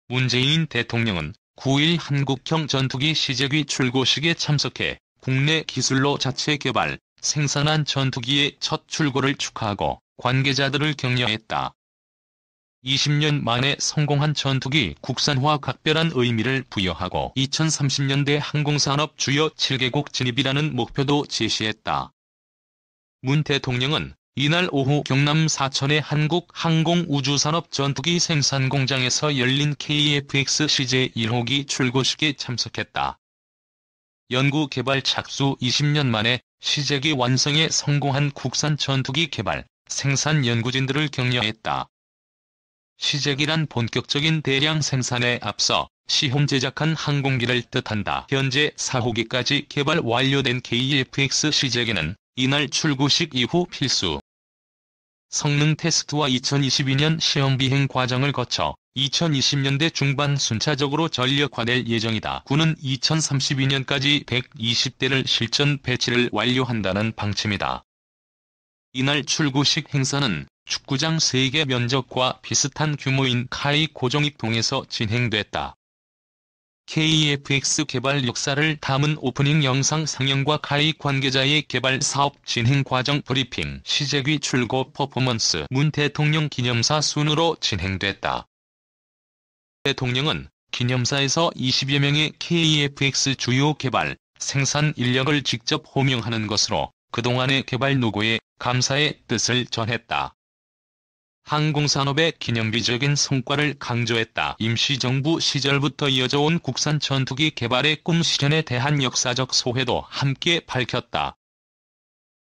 문재인 대통령은 9일 한국형 전투기 시제기 출고식에 참석해 국내 기술로 자체 개발, 생산한 전투기의 첫 출고를 축하하고 관계자들을 격려했다. 20년 만에 성공한 전투기 국산화 각별한 의미를 부여하고 2030년대 항공산업 주요 7개국 진입이라는 목표도 제시했다. 문 대통령은 이날 오후 경남 사천의 한국항공우주산업 전투기 생산 공장에서 열린 KF-X 시제 1호기 출고식에 참석했다. 연구 개발 착수 20년 만에 시제기 완성에 성공한 국산 전투기 개발, 생산 연구진들을 격려했다. 시제기란 본격적인 대량 생산에 앞서 시험 제작한 항공기를 뜻한다. 현재 4호기까지 개발 완료된 KF-X 시제기는 이날 출고식 이후 필수 성능 테스트와 2022년 시험 비행 과정을 거쳐 2020년대 중반 순차적으로 전력화될 예정이다. 군은 2032년까지 120대를 실전 배치를 완료한다는 방침이다. 이날 출고식 행사는 축구장 3개 면적과 비슷한 규모인 카이 고종익동에서 진행됐다. KF-X 개발 역사를 담은 오프닝 영상 상영과 카이 관계자의 개발 사업 진행 과정 브리핑, 시제기 출고 퍼포먼스, 문 대통령 기념사 순으로 진행됐다. 대통령은 기념사에서 20여 명의 KF-X 주요 개발, 생산 인력을 직접 호명하는 것으로 그동안의 개발 노고에 감사의 뜻을 전했다. 항공산업의 기념비적인 성과를 강조했다. 임시정부 시절부터 이어져온 국산 전투기 개발의 꿈 실현에 대한 역사적 소회도 함께 밝혔다.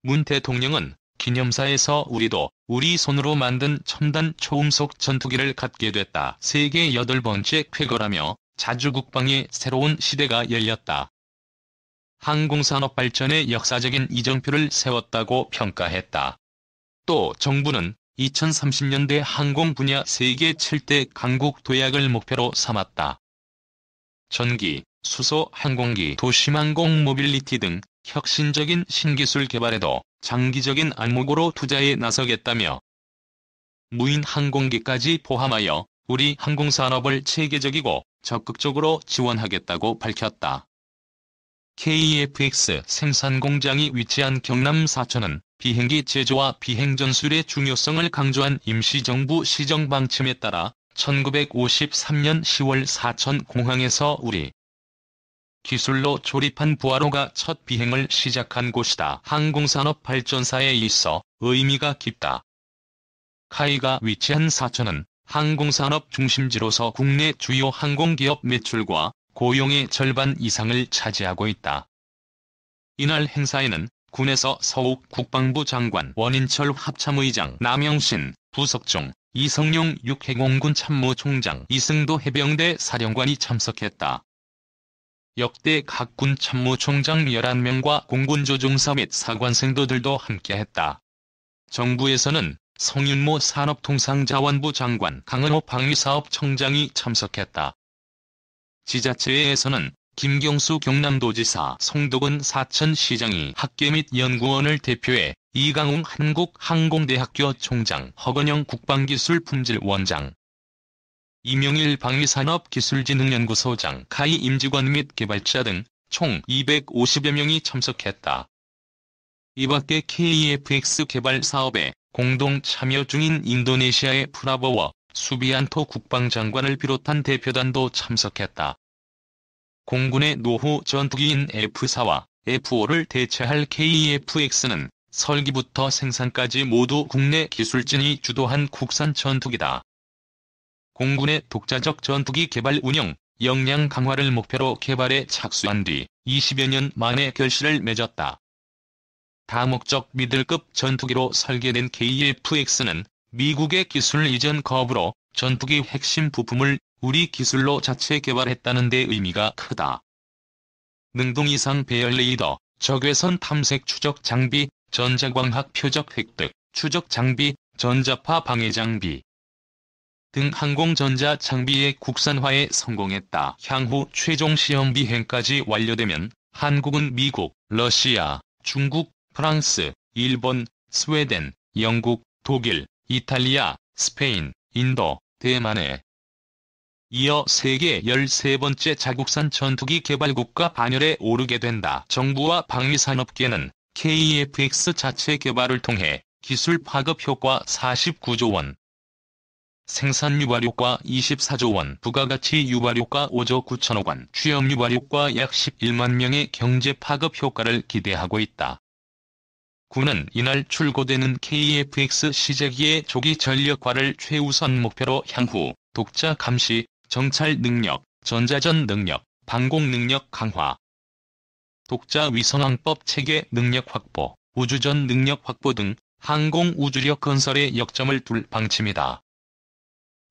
문 대통령은 기념사에서 우리도 우리 손으로 만든 첨단 초음속 전투기를 갖게 됐다. 세계 8번째 쾌거라며 자주국방의 새로운 시대가 열렸다. 항공산업 발전의 역사적인 이정표를 세웠다고 평가했다. 또 정부는 2030년대 항공 분야 세계 7대 강국 도약을 목표로 삼았다. 전기, 수소 항공기, 도심항공 모빌리티 등 혁신적인 신기술 개발에도 장기적인 안목으로 투자에 나서겠다며 무인 항공기까지 포함하여 우리 항공산업을 체계적이고 적극적으로 지원하겠다고 밝혔다. KF-X 생산 공장이 위치한 경남 사천은 비행기 제조와 비행 전술의 중요성을 강조한 임시정부 시정 방침에 따라 1953년 10월 사천 공항에서 우리 기술로 조립한 부하로가 첫 비행을 시작한 곳이다. 항공산업 발전사에 있어 의미가 깊다. 카이가 위치한 사천은 항공산업 중심지로서 국내 주요 항공기업 매출과 고용의 절반 이상을 차지하고 있다. 이날 행사에는 군에서 서욱 국방부 장관, 원인철 합참의장, 남영신, 부석종, 이성용 육해공군 참모총장, 이승도 해병대 사령관이 참석했다. 역대 각 군 참모총장 11명과 공군조종사 및 사관생도들도 함께했다. 정부에서는 성윤모 산업통상자원부 장관, 강은호 방위사업청장이 참석했다. 지자체에서는 김경수 경남도지사, 송덕은 사천시장이 학계 및 연구원을 대표해 이강웅 한국항공대학교 총장, 허건영 국방기술품질원장, 이명일 방위산업기술진흥연구소장, 카이 임직원 및 개발자 등 총 250여 명이 참석했다. 이 밖에 KF-X 개발 사업에 공동 참여 중인 인도네시아의 프라보워 수비안토 국방장관을 비롯한 대표단도 참석했다. 공군의 노후 전투기인 F-4와 F-5를 대체할 KF-X는 설계부터 생산까지 모두 국내 기술진이 주도한 국산 전투기다. 공군의 독자적 전투기 개발 운영, 역량 강화를 목표로 개발에 착수한 뒤 20여 년 만에 결실을 맺었다. 다목적 미들급 전투기로 설계된 KF-X는 미국의 기술 이전 거부로 전투기 핵심 부품을 우리 기술로 자체 개발했다는 데 의미가 크다. 능동 이상 배열 레이더, 적외선 탐색 추적 장비, 전자광학 표적 획득, 추적 장비, 전자파 방해 장비 등 항공전자 장비의 국산화에 성공했다. 향후 최종 시험 비행까지 완료되면 한국은 미국, 러시아, 중국, 프랑스, 일본, 스웨덴, 영국, 독일, 이탈리아, 스페인, 인도, 대만에 이어 세계 13번째 자국산 전투기 개발국가 반열에 오르게 된다. 정부와 방위산업계는 KF-X 자체 개발을 통해 기술 파급 효과 49조 원, 생산 유발효과 24조 원, 부가가치 유발효과 5조 9천억 원, 취업 유발효과 약 11만 명의 경제 파급 효과를 기대하고 있다. 군은 이날 출고되는 KF-X 시제기의 조기 전력화를 최우선 목표로 향후 독자 감시, 정찰 능력, 전자전 능력, 방공 능력 강화, 독자 위성항법 체계 능력 확보, 우주전 능력 확보 등 항공 우주력 건설에 역점을 둘 방침이다.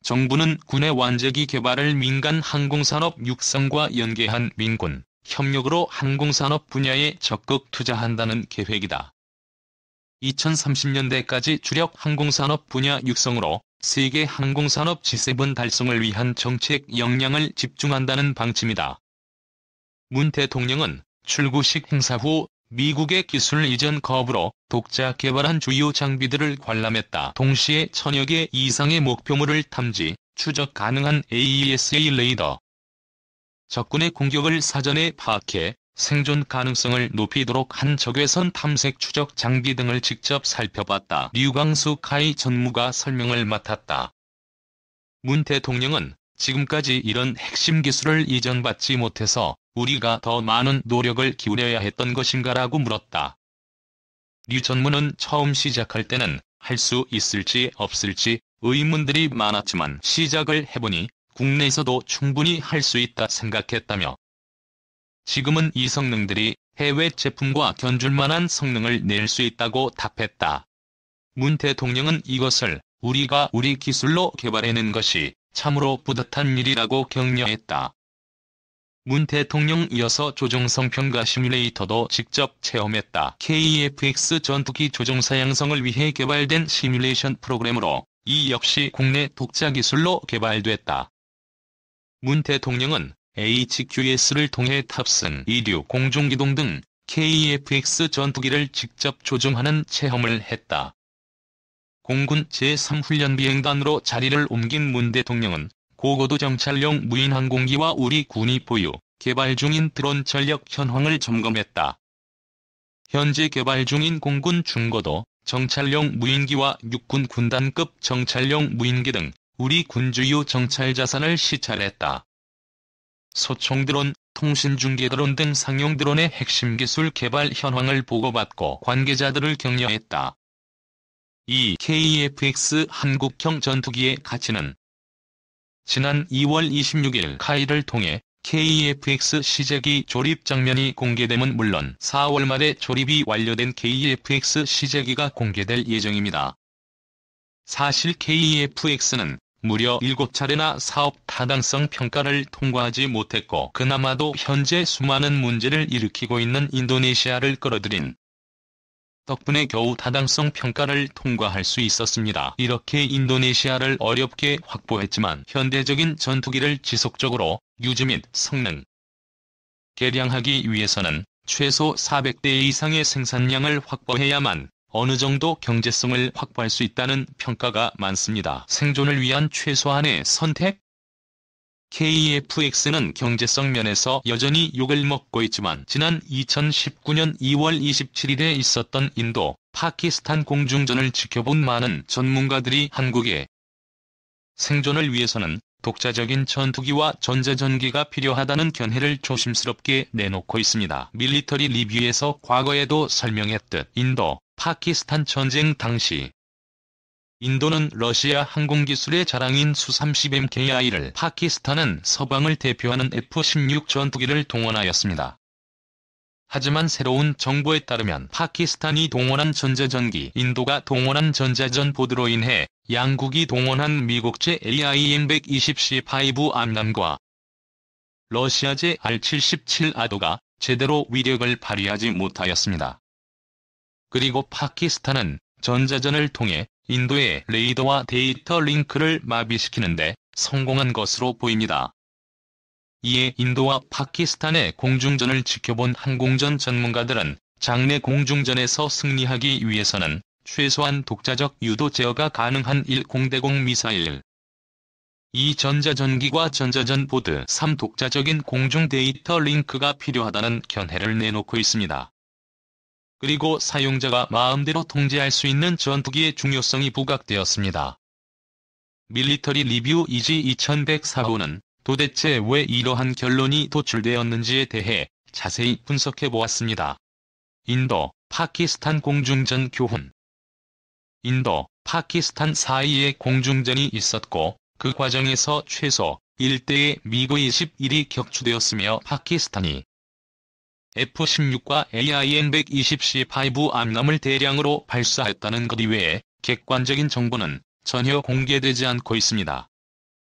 정부는 군의 완제기 개발을 민간 항공산업 육성과 연계한 민군 협력으로 항공산업 분야에 적극 투자한다는 계획이다. 2030년대까지 주력 항공산업 분야 육성으로 세계 항공산업 G7 달성을 위한 정책 역량을 집중한다는 방침이다. 문 대통령은 출구식 행사 후 미국의 기술 이전 거부로 독자 개발한 주요 장비들을 관람했다. 동시에 1000여 개 이상의 목표물을 탐지, 추적 가능한 AESA 레이더, 적군의 공격을 사전에 파악해 생존 가능성을 높이도록 한 적외선 탐색 추적 장비 등을 직접 살펴봤다. 류광수 카이 전무가 설명을 맡았다. 문 대통령은 지금까지 이런 핵심 기술을 이전받지 못해서 우리가 더 많은 노력을 기울여야 했던 것인가라고 물었다. 류 전무는 처음 시작할 때는 할 수 있을지 없을지 의문들이 많았지만 시작을 해보니 국내에서도 충분히 할 수 있다 생각했다며, 지금은 이 성능들이 해외 제품과 견줄 만한 성능을 낼 수 있다고 답했다. 문 대통령은 이것을 우리가 우리 기술로 개발해낸 것이 참으로 뿌듯한 일이라고 격려했다. 문 대통령 이어서 조종성 평가 시뮬레이터도 직접 체험했다. KF-X 전투기 조종사 양성을 위해 개발된 시뮬레이션 프로그램으로 이 역시 국내 독자 기술로 개발됐다. 문 대통령은 HQS를 통해 탑승, 이륙, 공중기동 등 KF-X 전투기를 직접 조종하는 체험을 했다. 공군 제3훈련비행단으로 자리를 옮긴 문 대통령은 고고도 정찰용 무인항공기와 우리 군이 보유, 개발 중인 드론 전력 현황을 점검했다. 현재 개발 중인 공군 중고도 정찰용 무인기와 육군 군단급 정찰용 무인기 등 우리 군 주요 정찰 자산을 시찰했다. 소총 드론, 통신중계 드론 등 상용 드론의 핵심 기술 개발 현황을 보고받고 관계자들을 격려했다. 이 KF-X 한국형 전투기의 가치는 지난 2월 26일 카이를 통해 KF-X 시제기 조립 장면이 공개됨은 물론 4월 말에 조립이 완료된 KF-X 시제기가 공개될 예정입니다. 사실 KF-X는 무려 7차례나 사업 타당성 평가를 통과하지 못했고 그나마도 현재 수많은 문제를 일으키고 있는 인도네시아를 끌어들인 덕분에 겨우 타당성 평가를 통과할 수 있었습니다. 이렇게 인도네시아를 어렵게 확보했지만 현대적인 전투기를 지속적으로 유지 및 성능 개량하기 위해서는 최소 400대 이상의 생산량을 확보해야만 어느 정도 경제성을 확보할 수 있다는 평가가 많습니다. 생존을 위한 최소한의 선택? KF-X는 경제성 면에서 여전히 욕을 먹고 있지만 지난 2019년 2월 27일에 있었던 인도, 파키스탄 공중전을 지켜본 많은 전문가들이 한국의 생존을 위해서는 독자적인 전투기와 전자전기가 필요하다는 견해를 조심스럽게 내놓고 있습니다. 밀리터리 리뷰에서 과거에도 설명했듯 인도, 파키스탄 전쟁 당시 인도는 러시아 항공기술의 자랑인 수-30MKI를, 파키스탄은 서방을 대표하는 F-16 전투기를 동원하였습니다. 하지만 새로운 정보에 따르면 파키스탄이 동원한 전자전기, 인도가 동원한 전자전보드로 인해 양국이 동원한 미국제 AIM-120C5 암람과 러시아제 R-77아도가 제대로 위력을 발휘하지 못하였습니다. 그리고 파키스탄은 전자전을 통해 인도의 레이더와 데이터 링크를 마비시키는데 성공한 것으로 보입니다. 이에 인도와 파키스탄의 공중전을 지켜본 항공전 전문가들은 장내 공중전에서 승리하기 위해서는 최소한 독자적 유도 제어가 가능한 10대0 미사일 이 전자전기과 전자전보드 3 독자적인 공중 데이터 링크가 필요하다는 견해를 내놓고 있습니다. 그리고 사용자가 마음대로 통제할 수 있는 전투기의 중요성이 부각되었습니다. 밀리터리 리뷰 이지 2104호는 도대체 왜 이러한 결론이 도출되었는지에 대해 자세히 분석해보았습니다. 인도, 파키스탄 공중전 교훈. 인도, 파키스탄 사이에 공중전이 있었고 그 과정에서 최소 1대의 미그 21이 격추되었으며 파키스탄이 F-16과 AIM-120C5 암람을 대량으로 발사했다는 것 이외에 객관적인 정보는 전혀 공개되지 않고 있습니다.